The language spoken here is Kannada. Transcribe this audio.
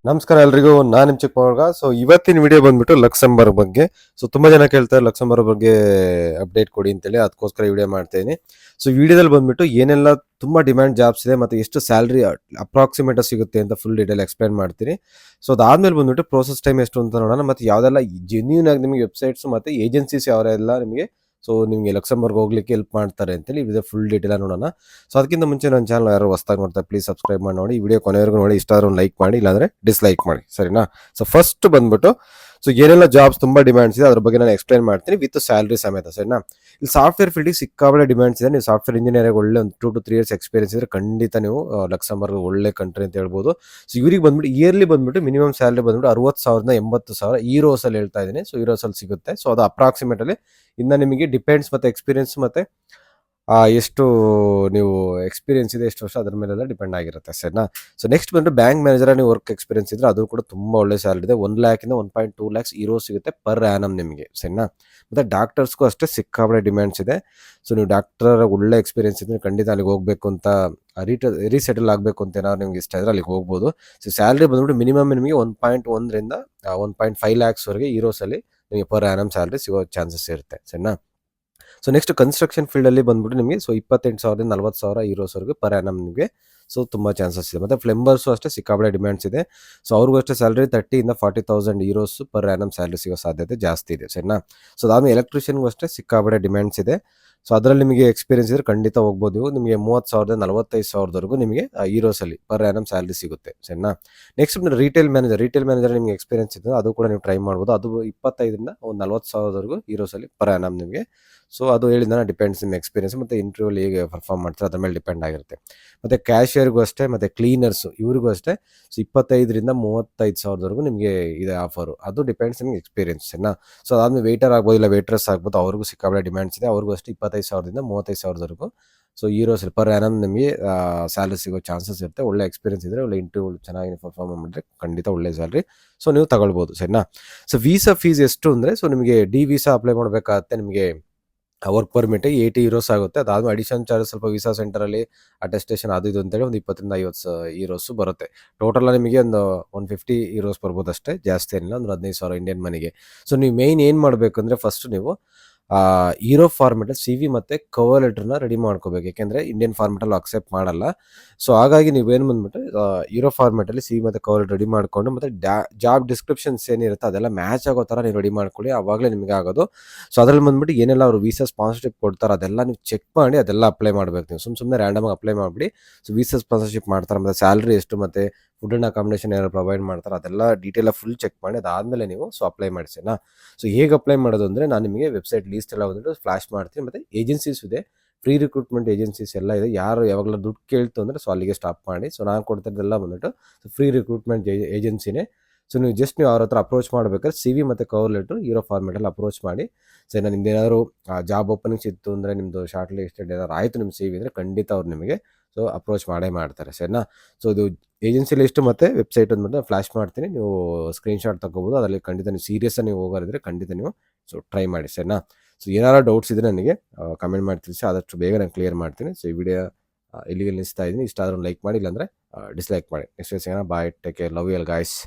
ನಮಸ್ಕಾರ ಎಲ್ರಿಗೂ, ನಾನು ನಿಮ್ಮ ಚಿಕ್ಕಮಗ. ಸೊ ಇವತ್ತಿನ ವಿಡಿಯೋ ಬಂದ್ಬಿಟ್ಟು ಲಕ್ಸಂಬರ್ಗ್ ಬಗ್ಗೆ. ಸೊ ತುಂಬಾ ಜನ ಕೇಳ್ತಾರೆ ಲಕ್ಸಂಬರ್ಗ್ ಬಗ್ಗೆ ಅಪ್ಡೇಟ್ ಕೊಡಿ ಅಂತೇಳಿ, ಅದಕ್ಕೋಸ್ಕರ ವಿಡಿಯೋ ಮಾಡ್ತಾ ಇದೀನಿ. ಸೊ ವಿಡಿಯೋದಲ್ಲಿ ಬಂದ್ಬಿಟ್ಟು ಏನೆಲ್ಲ ತುಂಬಾ ಡಿಮ್ಯಾಂಡ್ ಜಾಬ್ಸ್ ಇದೆ ಮತ್ತೆ ಎಷ್ಟು ಸ್ಯಾಲ್ರಿ ಅಪ್ರಾಕ್ಸಿಮೇಟ್ ಸಿಗುತ್ತೆ ಅಂತ ಫುಲ್ ಡೀಟೇಲ್ ಎಕ್ಸ್ಪ್ಲೈನ್ ಮಾಡ್ತೀನಿ. ಸೊ ಅದಾದ್ಮೇಲೆ ಬಂದ್ಬಿಟ್ಟು ಪ್ರೋಸೆಸ್ ಟೈಮ್ ಎಷ್ಟು ಅಂತ ನೋಡೋಣ, ಮತ್ತೆ ಯಾವ್ದೆಲ್ಲ ಜೆನ್ಯೂನ್ ಆಗಿ ನಿಮಗೆ ವೆಬ್ಸೈಟ್ಸ್ ಮತ್ತೆ ಏಜೆನ್ಸೀಸ್ ಯಾವೆಲ್ಲ ನಿಮಗೆ ಸೊ ನಿಮಗೆ ಲಕ್ಸಂಬರ್ಗ್ ಹೋಗ್ಲಿಕ್ಕೆ ಹೆಲ್ಪ್ ಮಾಡ್ತಾರೆ ಅಂತೇಳಿ ಇದು ಫುಲ್ ಡೀಟೇಲ್ ನೋಡೋಣ. ಸೊ ಅದಕ್ಕಿಂತ ಮುಂಚೆ ನನ್ನ ಚಾನಲ್ ಯಾರು ಹೊಸದಾಗಿ ನೋಡ್ತಾರೆ ಪ್ಲೀಸ್ ಸಬ್ಸ್ಕ್ರೈಬ್ ಮಾಡಿ ನೋಡಿ, ವಿಡಿಯೋ ಕೊನೆವರೆಗೂ ನೋಡಿ. ಇಷ್ಟ ಆದ್ರೂ ಲೈಕ್ ಮಾಡಿ, ಇಲ್ಲಾಂದ್ರೆ ಡಿಸ್ಲೈಕ್ ಮಾಡಿ, ಸರಿನಾ? ಸೊ ಫಸ್ಟ್ ಬಂದ್ಬಿಟ್ಟು ಸೊ ಏನೆಲ್ಲ ಜಾಬ್ಸ್ ತುಂಬಾ ಡಿಮ್ಯಾಂಡ್ಸ್ ಇದೆ ಅದ್ರ ಬಗ್ಗೆ ನಾನು ಎಕ್ಸ್ಪ್ಲೈನ್ ಮಾಡ್ತೀನಿ ವಿತ್ ಸ್ಯಾಲರಿ ಸಮೇತ, ಸರಿನಾ? ಇಲ್ಲಿ ಸಾಫ್ಟ್ವೇರ್ ಫೀಲ್ಡಿಗೆ ಸಿಕ್ಕಾಬಳೆ ಡಿಮ್ಯಾಂಡ್ಸ್ ಇದೆ. ನೀವು ಸಾಫ್ಟ್ವೇರ್ ಇಂಜಿನಿಯರ್ ಒಳ್ಳೆ ಒಂದು 2 to 3 years ಎಕ್ಸ್ಪೀರಿಯನ್ಸ್ ಇದ್ರೆ ಖಂಡಿತ ನೀವು ಲಕ್ಸಂಬರ್ಗ್ ಒಳ್ಳೆ ಕಂಟ್ರಿ ಅಂತ ಹೇಳ್ಬೋದು. ಸೊ ಇವ್ರಿಗೆ ಬಂದ್ಬಿಟ್ಟು ಇಯರ್ಲಿ ಬಂದ್ಬಿಟ್ಟು ಮಿನಿಮಮ್ ಸ್ಯಾಲರಿ ಬಂದ್ಬಿಟ್ಟು 60,000 80,000 ಯೂರೋಸ್ ಅಲ್ಲಿ ಹೇಳ್ತಾ ಇದೀನಿ. ಸೊ ಯೂರೋಸ್ ಅಲ್ಲಿ ಸಿಗುತ್ತೆ. ಸೊ ಅದು ಅಪ್ರಾಕ್ಸಿಮೇಟ್ ಅಲ್ಲಿ ಇನ್ನ ನಿಮಗೆ ಡಿಪೆಂಡ್ಸ್ ಮತ್ತೆ ಎಕ್ಸ್ಪೀರಿಯನ್ಸ್ ಮತ್ತೆ ಎಷ್ಟು ನೀವು ಎಕ್ಸ್ಪೀರಿಯನ್ಸ್ ಇದೆ, ಎಷ್ಟು ವರ್ಷ, ಅದ್ರ ಮೇಲೆಲ್ಲ ಡಿಪೆಂಡ್ ಆಗಿರುತ್ತೆ, ಸರಿನಾ? ಸೊ ನೆಕ್ಸ್ಟ್ ಬಂದು ಬ್ಯಾಂಕ್ ಮ್ಯಾನೇಜರ್ ನೀವು ವರ್ಕ್ ಎಕ್ಸ್ಪೀರಿಯನ್ಸ್ ಇದ್ರೆ ಅದು ಕೂಡ ತುಂಬಾ ಒಳ್ಳೆ ಸ್ಯಾಲರಿ ಇದೆ. 1 lakh ಇಂದ 1.2 lakhs ಯೂರೋ ಸಿಗುತ್ತೆ ಪರ್ ಆ್ಯನಮ್ ನಿಮಗೆ, ಸರಿನಾ? ಮತ್ತೆ ಡಾಕ್ಟರ್ಸ್ಗೂ ಅಷ್ಟೇ ಸಿಕ್ಕಾಬಳೆ ಡಿಮ್ಯಾಂಡ್ಸ್ ಇದೆ. ಸೊ ನೀವು ಡಾಕ್ಟರ್ ಒಳ್ಳೆ ಎಕ್ಸ್ಪೀರಿಯನ್ಸ್ ಇದ್ರೆ ಖಂಡಿತ ಅಲ್ಲಿಗೆ ಹೋಗ್ಬೇಕು ಅಂತ ರೀಸೆಟಲ್ ಆಗಬೇಕು ಅಂತ ಏನಾದ್ರು ನಿಮ್ಗೆ ಇಷ್ಟ ಇದ್ರೆ ಅಲ್ಲಿಗೆ ಹೋಗ್ಬೋದು. ಸೊ ಸ್ಯಾಲರಿ ಬಂದ್ಬಿಟ್ಟು ಮಿನಿಮಮ್ ನಿಮಗೆ 1.1 ರಿಂದ 1.5 lakhs ವರೆಗೆ ಯೂರೋಸ್ ಅಲ್ಲಿ ನಿಮಗೆ ಪರ್ ಆ್ಯನಮ್ ಸ್ಯಾಲರಿ ಸಿಗೋ ಚಾನ್ಸಸ್ ಇರುತ್ತೆ, ಸರಿನಾ? ಸೊ ನೆಕ್ಸ್ಟ್ ಕನ್ಸ್ಟ್ರಕ್ಷನ್ ಫೀಲ್ಡ್ ಅಲ್ಲಿ ಬಂದ್ಬಿಟ್ಟು ನಿಮಗೆ ಸೊ 28,000 ಇಂದ 40,000 ಯೂರೋಸ್ ವರೆಗೆ ಪರ್ ಆ್ಯನಮ್ ನಿಮಗೆ ಸೊ ತುಂಬಾ ಚಾನ್ಸಸ್ ಇದೆ. ಮತ್ತೆ ಫ್ಲೆಂಬರ್ಸು ಅಷ್ಟೇ ಸಿಕ್ಕಾಬಳೆ ಡಿಮ್ಯಾಂಡ್ಸ್ ಇದೆ. ಸೊ ಅವ್ರಿಗೂ ಅಷ್ಟೇ ಸ್ಯಾಲರಿ 30 ಇಂದ 40,000 ಯೂರೋಸ್ ಪರ್ ಆ್ಯನಮ್ ಸ್ಯಾಲರಿ ಸಿಗೋ ಸಾಧ್ಯತೆ ಜಾಸ್ತಿ ಇದೆ, ಸರಿನಾ? ಸೊ ಅದಾದ್ಮೇಲೆ ಎಲೆಕ್ಟ್ರಿಷಿಯನ್ಗೂ ಅಷ್ಟೇ ಸಿಕ್ಕಾಬಳೆ ಡಿಮ್ಯಾಂಡ್ಸ್ ಇದೆ. ಸೊ ಅದರಲ್ಲಿ ನಿಮಗೆ ಎಕ್ಸ್ಪೀರಿಯನ್ಸ್ ಇದ್ರೆ ಖಂಡಿತ ಹೋಗ್ಬೋದು. ನಿಮಗೆ 30,000 45,000 ನಿಮಗೆ ಯೂರೋಸ್ ಅಲ್ಲಿ ಪರ್ ಆ್ಯನಮ್ ಸ್ಯಾಲರಿ ಸಿಗುತ್ತೆ, ಸರಿನಾ? ನೆಕ್ಸ್ಟ್ ರಿಟೇಲ್ ಮ್ಯಾನೇಜರ್ ನಿಮಗೆ ಎಕ್ಸ್ಪೀರಿಯನ್ಸ್ ಇದೆ ಅದು ಕೂಡ ನೀವು ಟ್ರೈ ಮಾಡ್ಬೋದು. ಅದು 25 ರಿಂದ 40,000 ಯೂರೋಸ್ ಅಲ್ಲಿ ಪರ್ ಆ್ಯನಮ್ ನಿಮಗೆ. ಸೊ ಅದು ಹೇಳಿದ ಡಿಪೆಂಡ್ಸ್ ನಿಮ್ಮ ಎಕ್ಸ್ಪೀರಿಯನ್ಸ್ ಮತ್ತೆ ಇಂಟರ್ವ್ಯೂಲಿ ಹೇಗೆ ಪರ್ಫಾರ್ಮ್ ಮಾಡ್ತಾರೆ ಅದ್ರ ಮೇಲೆ ಡಿಪೆಂಡ್ ಆಗಿರುತ್ತೆ. ಮತ್ತೆ ಕ್ಯಾಶಿಯರ್ಗೂ ಅಷ್ಟೇ ಮತ್ತೆ ಕ್ಲೀನರ್ಸು ಇವ್ರಿಗೂ ಅಷ್ಟೇ ಸೊ 25 ರಿಂದ 35,000 ನಿಮಗೆ ಇದೆ ಆಫರು. ಅದು ಡಿಪೆಂಡ್ಸ್ ನಿಮಗೆ ಎಕ್ಸ್ಪೀರಿಯನ್ಸ್, ಸರಿನಾ? ಸೊ ಅದಾದ್ಮೇಲೆ ವೇಟರ್ ಆಗ್ಬೋದು ಇಲ್ಲ ವೇಟ್ರೆಸ್ ಆಗ್ಬೋದು, ಅವ್ರಿಗೂ ಸಿಕ್ಕಾಬಳೆ ಡಿಮ್ಯಾಂಡ್ಸ್ ಇದೆ. ಅವ್ರಿಗೂ ಅಷ್ಟೇ 25,000 ರಿಂದ 35,000 ಸೊ ಯೂರೋಸ್ ಪರ್ ಆ್ಯನಮ್ ನಿಮಗೆ ಸ್ಯಾಲರಿ ಸಿಗೋ ಚಾನ್ಸಸ್ ಇರುತ್ತೆ. ಒಳ್ಳೆ ಎಕ್ಸ್ಪೀರಿಯನ್ಸ್ ಇದ್ರೆ ಒಳ್ಳೆ ಇಂಟರ್ವ್ಯೂ ಚೆನ್ನಾಗಿ ಪರ್ಫಾರ್ಮ್ ಮಾಡಿದ್ರೆ ಖಂಡಿತ ಒಳ್ಳೆ ಸ್ಯಾಲರಿ ಸೊ ನೀವು ತಗೊಳ್ಬೋದು, ಸರಿನಾ? ಸೊ ವೀಸಾ ಫೀಸ್ ಎಷ್ಟು ಅಂದರೆ ಸೊ ನಿಮಗೆ ಡಿ ವೀಸಾ ಅಪ್ಲೈ ಮಾಡಬೇಕಾಗತ್ತೆ. ನಿಮಗೆ ವರ್ಕ್ ಪರ್ಮಿಟ್ 80 ಯೂರೋಸ್ ಆಗುತ್ತೆ. ಅದಾದ್ಮೇಲೆ ಅಡಿಷನ್ ಚಾರ್ಜ್ ಸ್ವಲ್ಪ ವೀಸಾ ಸೆಂಟರಲ್ಲಿ ಅಟೆಸ್ಟೇಷನ್ ಅದು ಇದು ಅಂತೇಳಿ ಒಂದು 20 ರಿಂದ 50 ಯೂರೋಸ್ ಬರುತ್ತೆ. ಟೋಟಲ್ ನಿಮಗೆ ಒಂದು 150 ಯೂರೋಸ್ ಬರ್ಬೋದು ಅಷ್ಟೇ, ಜಾಸ್ತಿ ಏನಿಲ್ಲ, ಒಂದು 15,000 ಇಂಡಿಯನ್ ಮನಿಗೆ. ಸೊ ನೀವು ಮೇಯ್ನ್ ಏನು ಮಾಡಬೇಕು ಅಂದರೆ ಫಸ್ಟ್ ನೀವು ಯೂರೋ ಫಾರ್ಮೆಟ್ CV ಮತ್ತೆ ಕವರ್ ಲೆಟರ್ನ ರೆಡಿ ಮಾಡ್ಕೋಬೇಕು. ಯಾಕೆಂದರೆ ಇಂಡಿಯನ್ ಫಾರ್ಮೆಟಲ್ಲಿ ಅಕ್ಸೆಪ್ಟ್ ಮಾಡಲ್ಲ. ಸೊ ಹಾಗಾಗಿ ನೀವೇನು ಬಂದ್ಬಿಟ್ಟು ಯೂರೋ ಫಾರ್ಮೆಟಲ್ಲಿ CV ಮತ್ತು ಕವರ್ ಲೆಟರ್ ರೆಡಿ ಮಾಡಿಕೊಂಡು ಮತ್ತು ಜಾಬ್ ಡಿಸ್ಕ್ರಿಪ್ಷನ್ಸ್ ಏನಿರುತ್ತೆ ಅದೆಲ್ಲ ಮ್ಯಾಚ್ ಆಗೋ ಥರ ನೀವು ರೆಡಿ ಮಾಡ್ಕೊಳ್ಳಿ, ಆವಾಗಲೇ ನಿಮಗೆ ಆಗೋದು. ಸೊ ಅದರಲ್ಲಿ ಬಂದ್ಬಿಟ್ಟು ಏನೆಲ್ಲ ಅವರು ವೀಸಾ ಸ್ಪಾನ್ಸರ್ಶಿಪ್ ಕೊಡ್ತಾರೆ ಅದೆಲ್ಲ ನೀವು ಚೆಕ್ ಮಾಡಿ ಅದೆಲ್ಲ ಅಪ್ಲೈ ಮಾಡಬೇಕು. ನೀವು ಸುಮ್ಮನೆ ರ್ಯಾಂಡಮಾಗಿ ಅಪ್ಲೈ ಮಾಡಿಬಿಡಿ. ಸೊ ವೀಸಾ ಸ್ಪಾನ್ಸರ್ಶಿಪ್ ಮಾಡ್ತಾರೆ, ಮತ್ತು ಸ್ಯಾಲ್ರಿ ಎಷ್ಟು ಮತ್ತು ಫುಡ್ ಆ್ಯಂಡ್ ಅಕಾಮಿಡೇಷನ್ ಯಾರು ಪ್ರೊವೈಡ್ ಮಾಡ್ತಾರೆ ಅದೆಲ್ಲ ಡೀಟೇಲ್ ಫುಲ್ ಚೆಕ್ ಮಾಡಿ ಅದಾದಮೇಲೆ ನೀವು ಸೊ ಅಪ್ಲೈ ಮಾಡಿಸಿನಾ. ಸೊ ಹೇಗೆ ಅಪ್ಲೈ ಮಾಡೋದು ಅಂದರೆ ನಾನು ನಿಮಗೆ ವೆಬ್ಸೈಟ್ ಲೀಸ್ಟ್ ಎಲ್ಲ ಬಂದ್ಬಿಟ್ಟು ಫ್ಲಾಶ್ ಮಾಡ್ತೀನಿ. ಮತ್ತು ಏಜೆನ್ಸೀಸ್ ಇದೆ, ಫ್ರೀ ರಿಕ್ರೂಟ್ಮೆಂಟ್ ಏಜೆನ್ಸೀಸ್ ಎಲ್ಲ ಇದೆ. ಯಾರು ಯಾವಾಗಲೂ ದುಡ್ಡು ಕೇಳ್ತು ಅಂದರೆ ಸೊ ಅಲ್ಲಿಗೆ ಸ್ಟಾಪ್ ಮಾಡಿ. ಸೊ ನಾನು ಕೊಡ್ತಿದ್ದೆಲ್ಲ ಬಂದ್ಬಿಟ್ಟು ಸೊ ಫ್ರೀ ರಿಕ್ರೂಟ್ಮೆಂಟ್ ಏಜೆನ್ಸಿನೇ. ಸೊ ನೀವು ಜಸ್ಟ್ ನೀವು ಅವ್ರ ಹತ್ರ ಅಪ್ರೋಚ್ ಮಾಡಬೇಕಾದ್ರೆ CV ಮತ್ತು ಕವರ್ ಲೆಟ್ರು ಯೂರೋ ಫಾರ್ಮೆಟಲ್ಲಿ ಅಪ್ರೋಚ್ ಮಾಡಿ. ಸೊ ನಿಮ್ದು ಏನಾದರೂ ಜಾಬ್ ಓಪನಿಂಗ್ಸ್ ಇತ್ತು ಅಂದರೆ ನಿಮ್ಮದು ಶಾರ್ಟ್ ಲಿಸ್ಟೆಡ್ ಏನಾದ್ರು ಆಯಿತು ನಿಮ್ಮ CV ಅಂದರೆ ಖಂಡಿತ ಅವ್ರು ನಿಮಗೆ ಸೊ ಅಪ್ರೋಚ್ ಮಾಡೇ ಮಾಡ್ತಾರೆ, ಸರಿನಾ? ಸೊ ಇದು ಏಜೆನ್ಸಿ ಲಿಸ್ಟ್ ಮತ್ತು ವೆಬ್ಸೈಟ್ ಅಂದ್ಬಿಟ್ಟು ಫ್ಲಾಶ್ ಮಾಡ್ತೀನಿ, ನೀವು ಸ್ಕ್ರೀನ್ಶಾಟ್ ತೊಗೋಬೋದು. ಅದರಲ್ಲಿ ಖಂಡಿತ ನೀವು ಸೀರಿಯಸ್ಸಾಗಿ ನೀವು ಹೋಗೋರಿದ್ರೆ ಖಂಡಿತ ನೀವು ಸೊ ಟ್ರೈ ಮಾಡಿ, ಸರಿನಾ? ಸೊ ಏನಾರು ಡೌಟ್ಸ್ ಇದ್ದರೆ ನನಗೆ ಕಮೆಂಟ್ ಮಾಡಿ ತಿಳಿಸಿ, ಆದಷ್ಟು ಬೇಗ ನಾನು ಕ್ಲಿಯರ್ ಮಾಡ್ತೀನಿ. ಸೊ ಈ ವಿಡಿಯೋ ಇಲ್ಲಿಗೆ ನಿಲ್ಲಿಸ್ತಾ ಇದ್ದೀನಿ. ಇಷ್ಟ ಆದ್ರೂ ಲೈಕ್ ಮಾಡಿ, ಇಲ್ಲಾಂದರೆ ಡಿಸ್ಲೈಕ್ ಮಾಡಿ. ನೆಕ್ಸ್ಟ್ ಸಿಗೋಣ. Bye, take care, love you all guys.